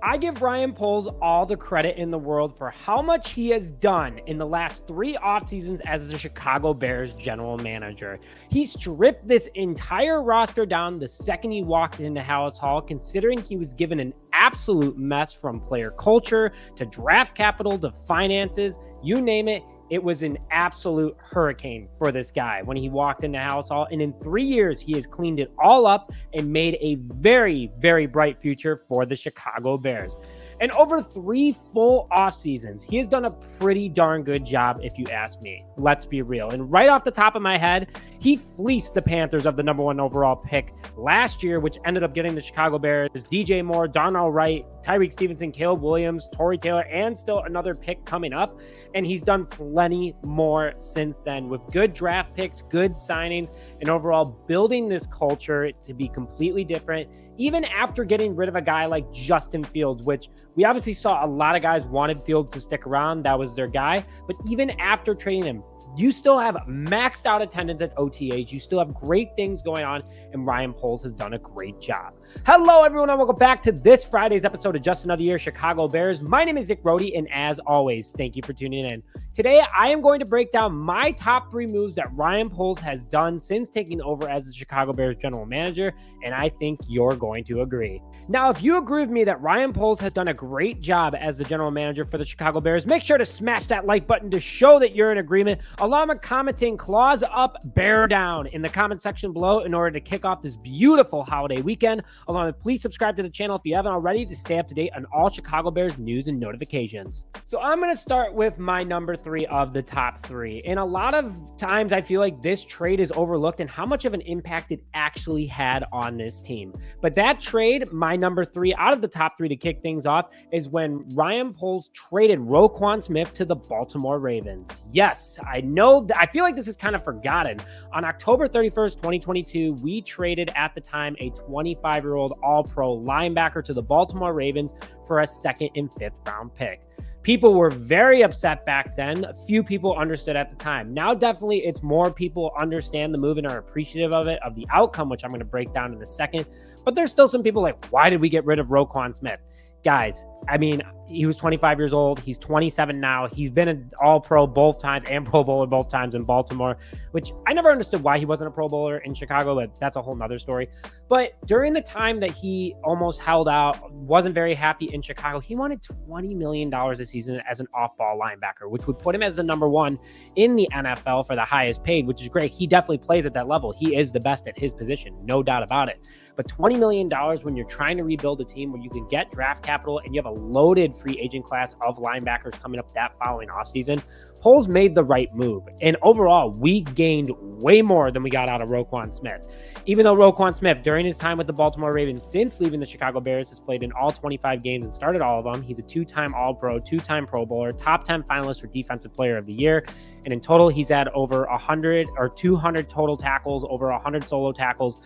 I give Ryan Poles all the credit in the world for how much he has done in the last 3 off seasons as the Chicago Bears general manager. He stripped this entire roster down the second he walked into Hallis Hall, considering he was given an absolute mess from player culture to draft capital to finances, you name it. It was an absolute hurricane for this guy when he walked into Hallis Hall. And in 3 years, he has cleaned it all up and made a very, very bright future for the Chicago Bears. And over 3 full off seasons, he has done a pretty darn good job, if you ask me. Let's be real. And right off the top of my head, he fleeced the Panthers of the number 1 overall pick last year, which ended up getting the Chicago Bears DJ Moore, Darnell Wright, Tyreek Stevenson, Caleb Williams, Torrey Taylor, and still another pick coming up. And he's done plenty more since then with good draft picks, good signings, and overall building this culture to be completely different. Even after getting rid of a guy like Justin Fields, which we obviously saw a lot of guys wanted Fields to stick around. That was their guy. But even after trading him, you still have maxed out attendance at OTAs. You still have great things going on, and Ryan Poles has done a great job. Hello, everyone, and welcome back to this Friday's episode of Just Another Year Chicago Bears. My name is Nick Brody, and as always, thank you for tuning in. Today, I am going to break down my top 3 moves that Ryan Poles has done since taking over as the Chicago Bears general manager, and I think you're going to agree. Now, if you agree with me that Ryan Poles has done a great job as the general manager for the Chicago Bears, make sure to smash that like button to show that you're in agreement, along with commenting claws up, bear down in the comment section below in order to kick off this beautiful holiday weekend. Along with, please subscribe to the channel if you haven't already to stay up to date on all Chicago Bears news and notifications. So I'm going to start with my number 3 of the top 3. And a lot of times I feel like this trade is overlooked and how much of an impact it actually had on this team. But that trade, my number 3 out of the top 3 to kick things off, is when Ryan Poles traded Roquan Smith to the Baltimore Ravens. Yes, I know, I feel like this is kind of forgotten. On October 31st, 2022, we traded at the time a 25-year-old All-Pro linebacker to the Baltimore Ravens for a 2nd and 5th round pick. People were very upset back then. A few people understood at the time. Now, definitely, it's more people understand the move and are appreciative of it, of the outcome, which I'm going to break down in a second. But there's still some people like, why did we get rid of Roquan Smith? Guys, I mean, he was 25 years old. He's 27 now. He's been an All-Pro both times and Pro Bowler both times in Baltimore, which I never understood why he wasn't a Pro Bowler in Chicago, but that's a whole nother story. But during the time that he almost held out, wasn't very happy in Chicago, he wanted $20 million a season as an off-ball linebacker, which would put him as the number 1 in the NFL for the highest paid, which is great. He definitely plays at that level. He is the best at his position, no doubt about it. But $20 million when you're trying to rebuild a team where you can get draft capital and you have a loaded free agent class of linebackers coming up that following offseason, Poles made the right move. And overall, we gained way more than we got out of Roquan Smith. Even though Roquan Smith, during his time with the Baltimore Ravens, since leaving the Chicago Bears, has played in all 25 games and started all of them. He's a 2-time All-Pro, 2-time Pro Bowler, top 10 finalist for Defensive Player of the Year. And in total, he's had over 100 or 200 total tackles, over 100 solo tackles,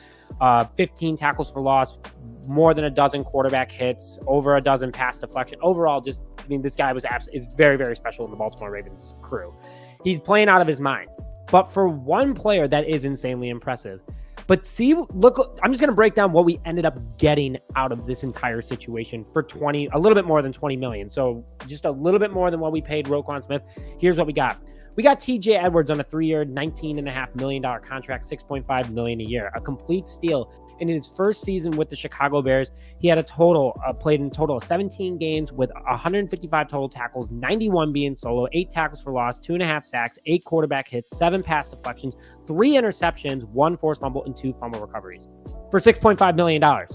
15 tackles for loss, more than a dozen quarterback hits, over a dozen pass deflection. Overall, just, I mean, this guy is very, very special in the Baltimore Ravens crew. He's playing out of his mind. But for one player, that is insanely impressive. But see, look, I'm just going to break down what we ended up getting out of this entire situation for a little bit more than $20 million. So just a little bit more than what we paid Roquan Smith. Here's what we got. We got TJ Edwards on a 3-year, $19.5 million contract, $6.5 million a year, a complete steal. And in his first season with the Chicago Bears, he had played in a total of 17 games with 155 total tackles, 91 being solo, 8 tackles for loss, 2.5 sacks, 8 quarterback hits, 7 pass deflections, 3 interceptions, 1 forced fumble, and 2 fumble recoveries for $6.5 million.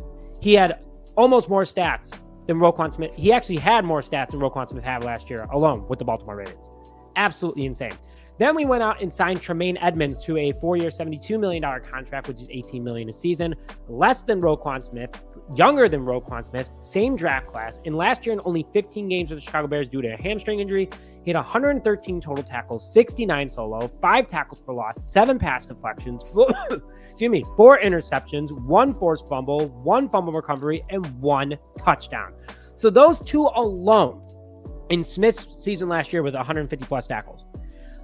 He had almost more stats than Roquan Smith. He actually had more stats than Roquan Smith had last year alone with the Baltimore Ravens. Absolutely insane. Then we went out and signed Tremaine Edmonds to a 4-year, $72 million contract, which is $18 million a season, less than Roquan Smith, younger than Roquan Smith, same draft class. And last year, in only 15 games with the Chicago Bears due to a hamstring injury, he had 113 total tackles, 69 solo, 5 tackles for loss, 7 pass deflections, 4 interceptions, 1 forced fumble, 1 fumble recovery, and 1 touchdown. So those 2 alone in Smith's season last year with 150 plus tackles.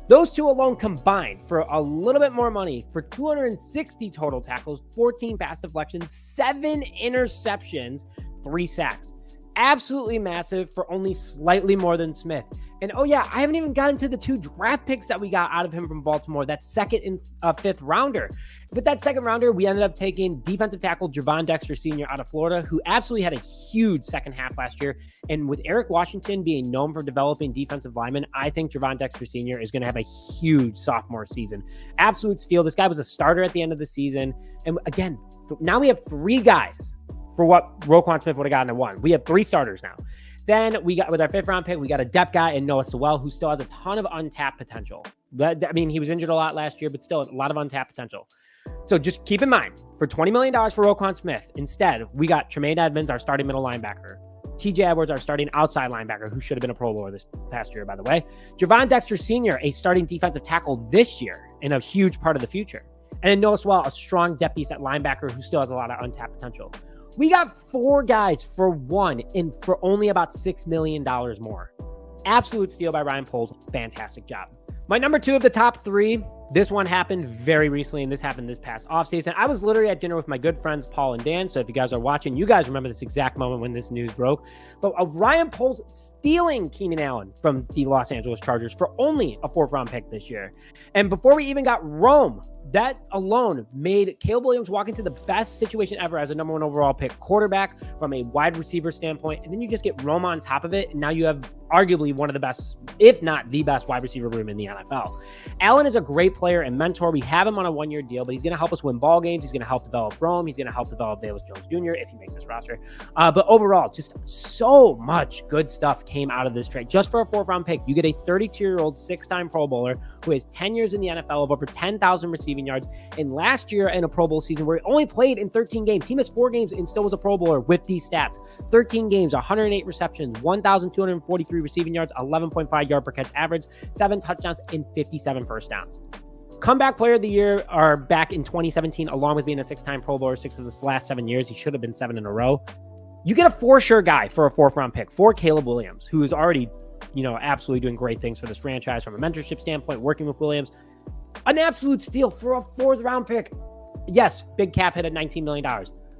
Those 2 alone combined for a little bit more money for 260 total tackles, 14 pass deflections, 7 interceptions, 3 sacks. absolutely massive for only slightly more than Smith. And oh yeah, I haven't even gotten to the 2 draft picks that we got out of him from Baltimore, that second and fifth rounder. With that second rounder, we ended up taking defensive tackle Javon Dexter Sr. out of Florida, who absolutely had a huge second half last year. And with Eric Washington being known for developing defensive linemen, I think Javon Dexter Sr. is going to have a huge sophomore season. Absolute steal. This guy was a starter at the end of the season. And again, now we have 3 guys for what Roquan Smith would have gotten at 1. We have 3 starters now. Then we got, with our 5th round pick, we got a depth guy in Noah Sewell, who still has a ton of untapped potential. He was injured a lot last year, but still a lot of untapped potential. So just keep in mind, for $20 million for Roquan Smith, instead, we got Tremaine Edmonds, our starting middle linebacker. TJ Edwards, our starting outside linebacker, who should have been a Pro Bowler this past year, by the way. Javon Dexter Sr., a starting defensive tackle this year and a huge part of the future. And then Noah Sewell, a strong depth piece at linebacker who still has a lot of untapped potential. We got 4 guys for 1 and for only about $6 million more. Absolute steal by Ryan Poles. Fantastic job. My number 2 of the top 3, this one happened very recently, and this happened this past offseason. I was literally at dinner with my good friends Paul and Dan, so if you guys are watching, you guys remember this exact moment when this news broke. But of Ryan Poles stealing Keenan Allen from the Los Angeles Chargers for only a 4th round pick this year. And before we even got Rome, that alone made Caleb Williams walk into the best situation ever as a number 1 overall pick quarterback from a wide receiver standpoint. And then you just get Rome on top of it. And now you have arguably one of the best, if not the best, wide receiver room in the NFL. Allen is a great player and mentor. We have him on a 1-year deal, but he's going to help us win ball games. He's going to help develop Rome. He's going to help develop Velus Jones Jr. if he makes this roster. But overall, just so much good stuff came out of this trade. Just for a 4th round pick, you get a 32-year-old 6-time Pro Bowler who has 10 years in the NFL of over 10,000 receiving yards. And last year in a Pro Bowl season where he only played in 13 games, he missed 4 games and still was a Pro Bowler with these stats. 13 games, 108 receptions, 1,243 receiving yards, 11.5 yard per catch average, 7 touchdowns, and 57 first downs. Comeback player of the year are back in 2017, along with being a 6-time Pro Bowler, 6 of the last 7 years. He should have been 7 in a row. You get a for-sure guy for a 4th round pick for Caleb Williams, who is already, absolutely doing great things for this franchise from a mentorship standpoint, working with Williams. An absolute steal for a 4th round pick. Yes, big cap hit at $19 million.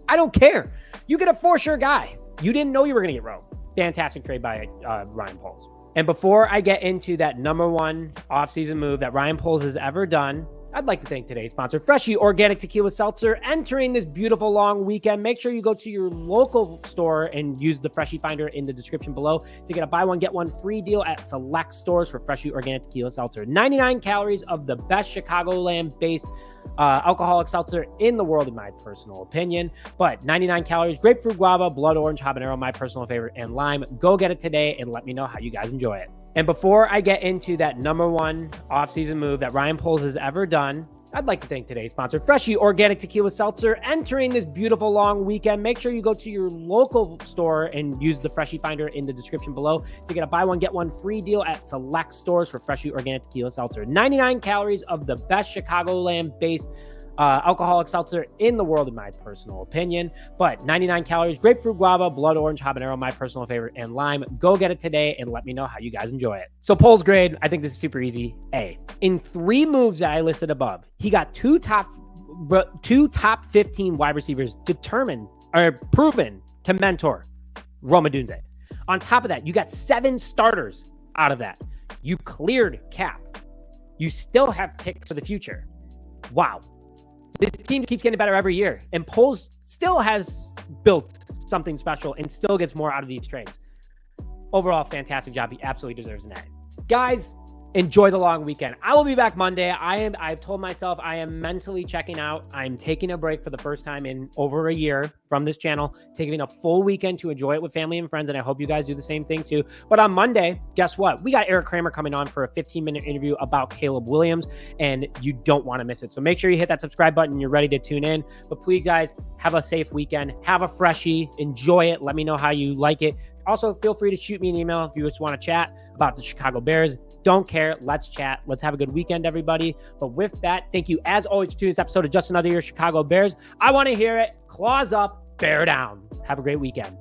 I don't care. You get a for-sure guy. You didn't know you were going to get Rome. Fantastic trade by Ryan Poles. And before I get into that number 1 offseason move that Ryan Poles has ever done, I'd like to thank today's sponsor, Freshie Organic Tequila Seltzer. Entering this beautiful long weekend, make sure you go to your local store and use the Freshie Finder in the description below to get a buy one, get one free deal at select stores for Freshie Organic Tequila Seltzer. 99 calories of the best Chicagoland-based alcoholic seltzer in the world, in my personal opinion. But 99 calories, grapefruit, guava, blood orange, habanero, my personal favorite, and lime. Go get it today and let me know how you guys enjoy it. And before I get into that number 1 offseason move that Ryan Poles has ever done, I'd like to thank today's sponsor, Freshie Organic Tequila Seltzer. Entering this beautiful long weekend, make sure you go to your local store and use the Freshie Finder in the description below to get a buy one, get one free deal at select stores for Freshie Organic Tequila Seltzer. 99 calories of the best Chicagoland-based alcoholic seltzer in the world, in my personal opinion. But 99 calories, grapefruit, guava, blood orange, habanero, my personal favorite, and lime. Go get it today and let me know how you guys enjoy it. So Poles grade, I think this is super easy. A. In 3 moves that I listed above, he got two top 15 wide receivers determined or proven to mentor Rome Odunze. On top of that, you got 7 starters out of that. You cleared cap. You still have picks for the future. Wow. This team keeps getting better every year, and Poles still has built something special and still gets more out of these trades. Overall, fantastic job. He absolutely deserves an A. Guys, enjoy the long weekend. I will be back Monday. I've told myself I am mentally checking out. I'm taking a break for the first time in over a year from this channel, taking a full weekend to enjoy it with family and friends, and I hope you guys do the same thing too. But on Monday, guess what? We got Eric Kramer coming on for a 15-minute interview about Caleb Williams, and you don't want to miss it. So make sure you hit that subscribe button. You're ready to tune in. But please, guys, have a safe weekend. Have a freshie. Enjoy it. Let me know how you like it. Also, feel free to shoot me an email if you just want to chat about the Chicago Bears. Don't care. Let's chat. Let's have a good weekend, everybody. But with that, thank you as always for tuning this episode of Just Another Year Chicago Bears. I want to hear it. Claws up, bear down. Have a great weekend.